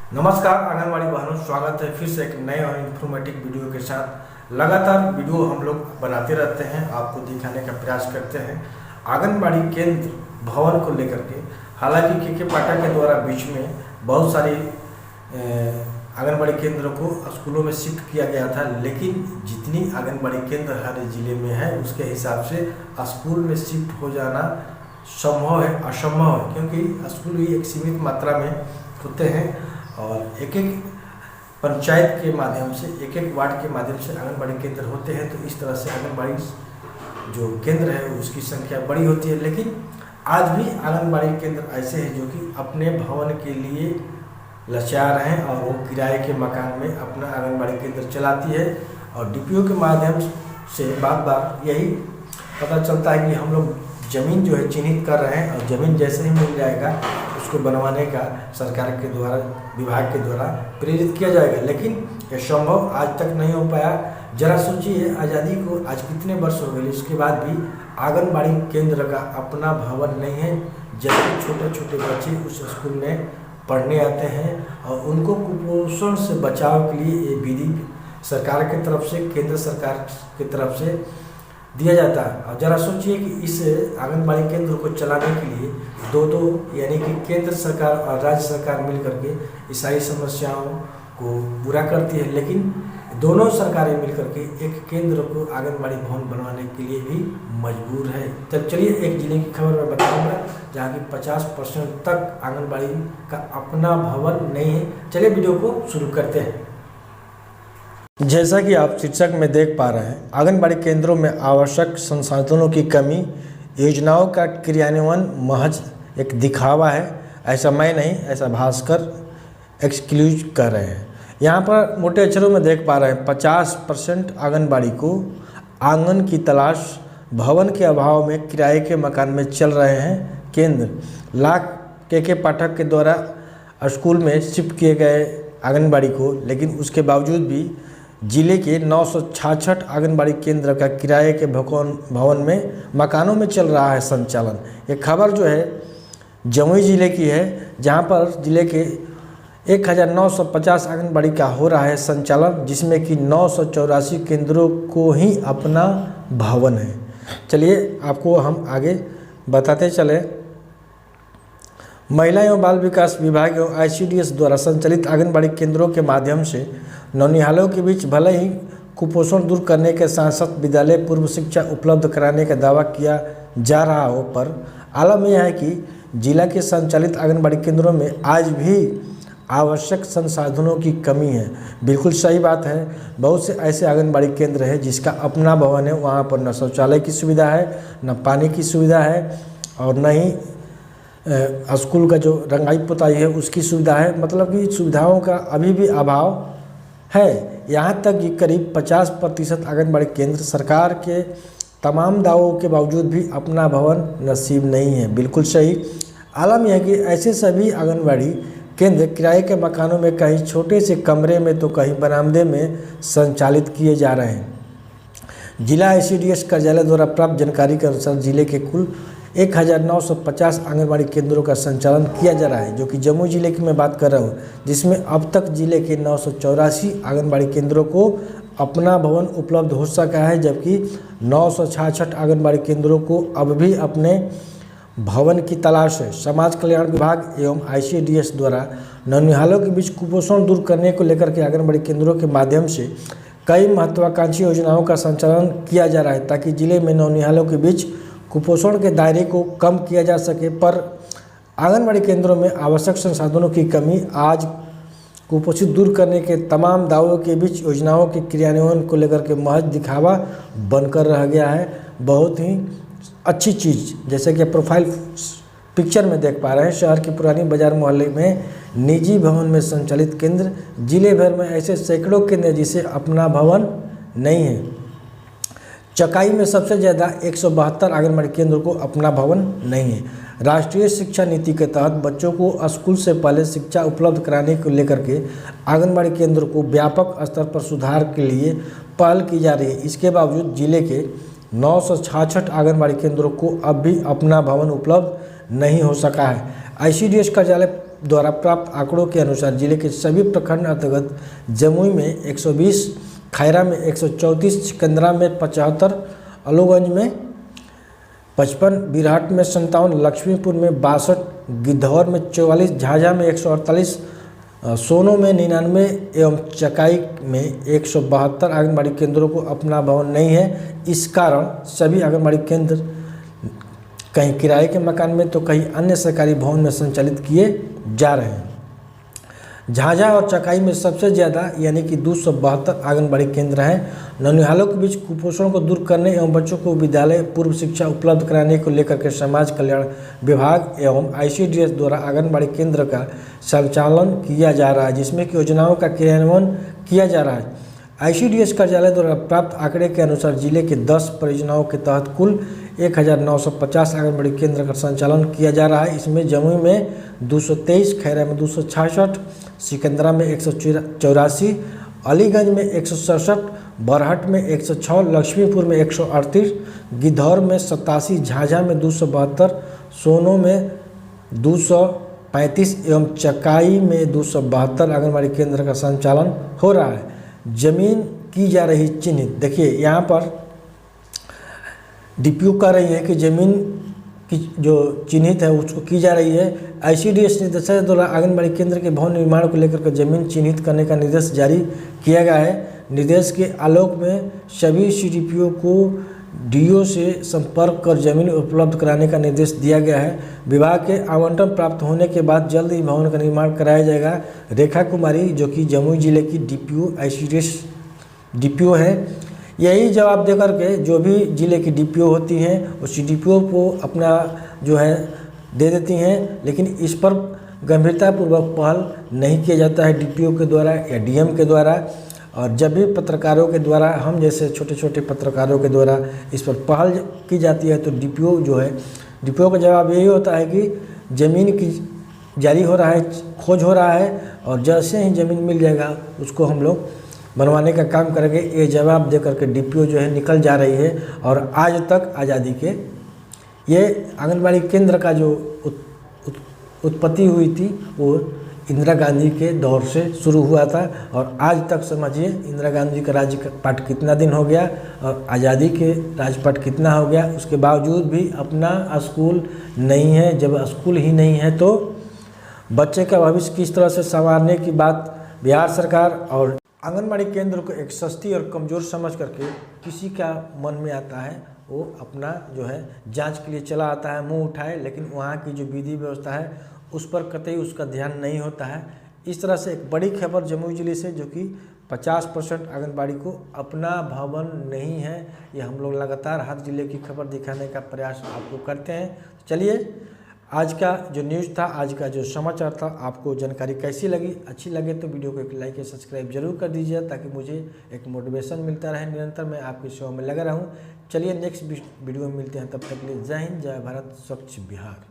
नमस्कार आंगनबाड़ी बहनों, स्वागत है फिर से एक नए और इन्फॉर्मेटिव वीडियो के साथ। लगातार वीडियो हम लोग बनाते रहते हैं, आपको दिखाने का प्रयास करते हैं आंगनबाड़ी केंद्र भवन को लेकर के। हालांकि के पाठक के द्वारा बीच में बहुत सारी आंगनबाड़ी केंद्रों को स्कूलों में शिफ्ट किया गया था, लेकिन जितनी आंगनबाड़ी केंद्र हर जिले में है उसके हिसाब से स्कूल में शिफ्ट हो जाना संभव है असंभव है, क्योंकि स्कूल भी एक सीमित मात्रा में होते हैं और एक एक पंचायत के माध्यम से, एक एक वार्ड के माध्यम से आंगनबाड़ी केंद्र होते हैं। तो इस तरह से आंगनबाड़ी जो केंद्र है उसकी संख्या बड़ी होती है, लेकिन आज भी आंगनबाड़ी केंद्र ऐसे हैं जो कि अपने भवन के लिए लाचार हैं और वो किराए के मकान में अपना आंगनबाड़ी केंद्र चलाती है। और डीपीओ के माध्यम से बार बार यही पता चलता है कि हम लोग ज़मीन जो है चिन्हित कर रहे हैं और ज़मीन जैसे ही मिल जाएगा उसको बनवाने का सरकार के द्वारा, विभाग के द्वारा प्रेरित किया जाएगा, लेकिन यह संभव आज तक नहीं हो पाया। जरा सोचिए, आज़ादी को आज कितने वर्ष हो गए, इसके बाद भी आंगनबाड़ी केंद्र का अपना भवन नहीं है, जबकि छोटे छोटे बच्चे उस स्कूल में पढ़ने आते हैं और उनको कुपोषण से बचाव के लिए ये विधि सरकार की तरफ से, केंद्र सरकार की तरफ से दिया जाता है। और ज़रा सोचिए कि इस आंगनबाड़ी केंद्र को चलाने के लिए दो यानी कि केंद्र सरकार और राज्य सरकार मिलकर के इस सारी समस्याओं को पूरा करती है, लेकिन दोनों सरकारें मिलकर के एक केंद्र को आंगनबाड़ी भवन बनवाने के लिए भी मजबूर है। तब चलिए एक जिले की खबर मैं बताऊंगा जहाँ की 50% तक आंगनबाड़ी का अपना भवन नहीं है। चलिए वीडियो को शुरू करते हैं। जैसा कि आप शीर्षक में देख पा रहे हैं, आंगनबाड़ी केंद्रों में आवश्यक संसाधनों की कमी, योजनाओं का क्रियान्वयन महज एक दिखावा है। ऐसा मैं नहीं, ऐसा भास्कर एक्सक्लूज कर रहे हैं। यहाँ पर मोटे अक्षरों में देख पा रहे हैं 50% आंगनबाड़ी को आंगन की तलाश, भवन के अभाव में किराए के मकान में चल रहे हैं केंद्र। लाख के पाठक के द्वारा स्कूल में शिफ्ट किए गए आंगनबाड़ी को, लेकिन उसके बावजूद भी जिले के 966 आंगनबाड़ी केंद्र का किराए के भवन में, मकानों में चल रहा है संचालन। ये खबर जो है जमुई जिले की है, जहां पर जिले के 1950 आंगनबाड़ी का हो रहा है संचालन, जिसमें कि 984 केंद्रों को ही अपना भवन है। चलिए आपको हम आगे बताते चले। महिला एवं बाल विकास विभाग एवं आईसीडीएस द्वारा संचालित आंगनबाड़ी केंद्रों के माध्यम से नौनिहालों के बीच भले ही कुपोषण दूर करने के साथ साथ विद्यालय पूर्व शिक्षा उपलब्ध कराने का दावा किया जा रहा हो, पर आलम यह है कि जिला के संचालित आंगनबाड़ी केंद्रों में आज भी आवश्यक संसाधनों की कमी है। बिल्कुल सही बात है। बहुत से ऐसे आंगनबाड़ी केंद्र है जिसका अपना भवन है, वहाँ पर न शौचालय की सुविधा है, न पानी की सुविधा है और न ही स्कूल का जो रंगाई पुताई है उसकी सुविधा है। मतलब कि सुविधाओं का अभी भी अभाव है। यहाँ तक कि करीब 50% आंगनबाड़ी केंद्र सरकार के तमाम दावों के बावजूद भी अपना भवन नसीब नहीं है। बिल्कुल सही। आलम यह है कि ऐसे सभी आंगनबाड़ी केंद्र किराए के मकानों में, कहीं छोटे से कमरे में तो कहीं बरामदे में संचालित किए जा रहे हैं। जिला आईसीडीएस कार्यालय द्वारा प्राप्त जानकारी के अनुसार जिले के कुल 1950 आंगनबाड़ी केंद्रों का संचालन किया जा रहा है, जो कि जमुई जिले की मैं बात कर रहा हूँ, जिसमें अब तक जिले के 984 आंगनबाड़ी केंद्रों को अपना भवन उपलब्ध हो सका है, जबकि 966 आंगनबाड़ी केंद्रों को अब भी अपने भवन की तलाश है। समाज कल्याण विभाग एवं आईसीडीएस द्वारा नौनिहालों के बीच कुपोषण दूर करने को लेकर के आंगनबाड़ी केंद्रों के माध्यम से कई महत्वाकांक्षी योजनाओं का संचालन किया जा रहा है, ताकि जिले में नौनिहालों के बीच कुपोषण के दायरे को कम किया जा सके। पर आंगनबाड़ी केंद्रों में आवश्यक संसाधनों की कमी आज कुपोषित दूर करने के तमाम दावों के बीच योजनाओं के क्रियान्वयन को लेकर के महज दिखावा बनकर रह गया है। बहुत ही अच्छी चीज़, जैसे कि प्रोफाइल पिक्चर में देख पा रहे हैं, शहर की पुरानी बाजार मोहल्ले में निजी भवन में संचालित केंद्र, जिले भर में ऐसे सैकड़ों केंद्र जिसे अपना भवन नहीं है। चकाई में सबसे ज़्यादा 172 आंगनबाड़ी केंद्रों को अपना भवन नहीं है। राष्ट्रीय शिक्षा नीति के तहत बच्चों को स्कूल से पहले शिक्षा उपलब्ध कराने को लेकर के आंगनबाड़ी केंद्रों को व्यापक स्तर पर सुधार के लिए पहल की जा रही है। इसके बावजूद जिले के 966 आंगनबाड़ी केंद्रों को अब भी अपना भवन उपलब्ध नहीं हो सका है। आईसीडीएस कार्यालय द्वारा प्राप्त आंकड़ों के अनुसार जिले के सभी प्रखंड अंतर्गत जमुई में 120, खैरा में 134, सिकंदरा में 75, अलोगंज में 55, बिरहाट में 57, लक्ष्मीपुर में 62, गिद्धौर में 44, झाझा में 148, सोनो में 99 एवं चकाई में 172 आंगनबाड़ी केंद्रों को अपना भवन नहीं है। इस कारण सभी आंगनबाड़ी केंद्र कहीं किराए के मकान में तो कहीं अन्य सरकारी भवन में संचालित किए जा रहे हैं। झाझा और चकाई में सबसे ज़्यादा यानी कि 272 आंगनबाड़ी केंद्र हैं। नौनिहालों के बीच कुपोषण को दूर करने एवं बच्चों को विद्यालय पूर्व शिक्षा उपलब्ध कराने को लेकर के समाज कल्याण विभाग एवं ICDS द्वारा आंगनबाड़ी केंद्र का संचालन किया जा रहा है, जिसमें कि योजनाओं का क्रियान्वयन किया जा रहा है। ICDS कार्यालय द्वारा प्राप्त आंकड़े के अनुसार जिले के 10 परियोजनाओं के तहत कुल 1950 आंगनबाड़ी केंद्र का संचालन किया जा रहा है। इसमें जमुई में 223, खैरा में 266, सिकंदरा में 184, अलीगंज में 167, बरहट में 106, लक्ष्मीपुर में 138, गिद्धौर में 87, झाझा में 272, सोनो में 235 एवं चकाई में 272 आंगनबाड़ी केंद्र का संचालन हो रहा है। जमीन की जा रही चिन्हित, देखिए यहाँ पर DPO कह रही है कि ज़मीन की जो चिन्हित है उसको की जा रही है। ICDS निदेशालय द्वारा आंगनबाड़ी केंद्र के भवन निर्माण को लेकर के जमीन चिन्हित करने का निर्देश जारी किया गया है। निर्देश के आलोक में सभी CDPO को DO से संपर्क कर जमीन उपलब्ध कराने का निर्देश दिया गया है। विभाग के आवंटन प्राप्त होने के बाद जल्द ही भवन का निर्माण कराया जाएगा। रेखा कुमारी जो कि जमुई जिले की DPO ICDS DPO है, यही जवाब देकर के जो भी जिले की DPO होती हैं उस DPO को अपना जो है दे देती हैं, लेकिन इस पर गंभीरतापूर्वक पहल नहीं किया जाता है DPO के द्वारा या DM के द्वारा। और जब भी पत्रकारों के द्वारा, हम जैसे छोटे छोटे पत्रकारों के द्वारा इस पर पहल की जाती है तो DPO जो है, DPO का जवाब यही होता है कि ज़मीन की जारी हो रहा है, खोज हो रहा है और जैसे ही ज़मीन मिल जाएगा उसको हम लोग बनवाने का काम करेंगे। ये जवाब दे करके DPO जो है निकल जा रही है। और आज तक आज़ादी के ये आंगनबाड़ी केंद्र का जो उत्पत्ति हुई थी वो इंदिरा गांधी के दौर से शुरू हुआ था और आज तक समझिए इंदिरा गांधी का राजपाट कितना दिन हो गया और आज़ादी के राजपाट कितना हो गया। उसके बावजूद भी अपना स्कूल नहीं है। जब स्कूल ही नहीं है तो बच्चे का भविष्य किस तरह से संवारने की बात बिहार सरकार और आंगनबाड़ी केंद्र को एक सस्ती और कमज़ोर समझ करके किसी का मन में आता है वो अपना जो है जांच के लिए चला आता है, मुंह उठाए, लेकिन वहाँ की जो विधि व्यवस्था है उस पर कतई उसका ध्यान नहीं होता है। इस तरह से एक बड़ी खबर जमुई जिले से जो कि 50% आंगनबाड़ी को अपना भवन नहीं है। ये हम लोग लगातार हर जिले की खबर दिखाने का प्रयास आपको करते हैं। चलिए, आज का जो न्यूज़ था, आज का जो समाचार था, आपको जानकारी कैसी लगी? अच्छी लगे तो वीडियो को एक लाइक या सब्सक्राइब जरूर कर दीजिए ताकि मुझे एक मोटिवेशन मिलता रहे, निरंतर मैं आपकी सेवा में लगा रहूं। चलिए नेक्स्ट वीडियो में मिलते हैं, तब तक के लिए जय हिंद, जय भारत, स्वच्छ बिहार।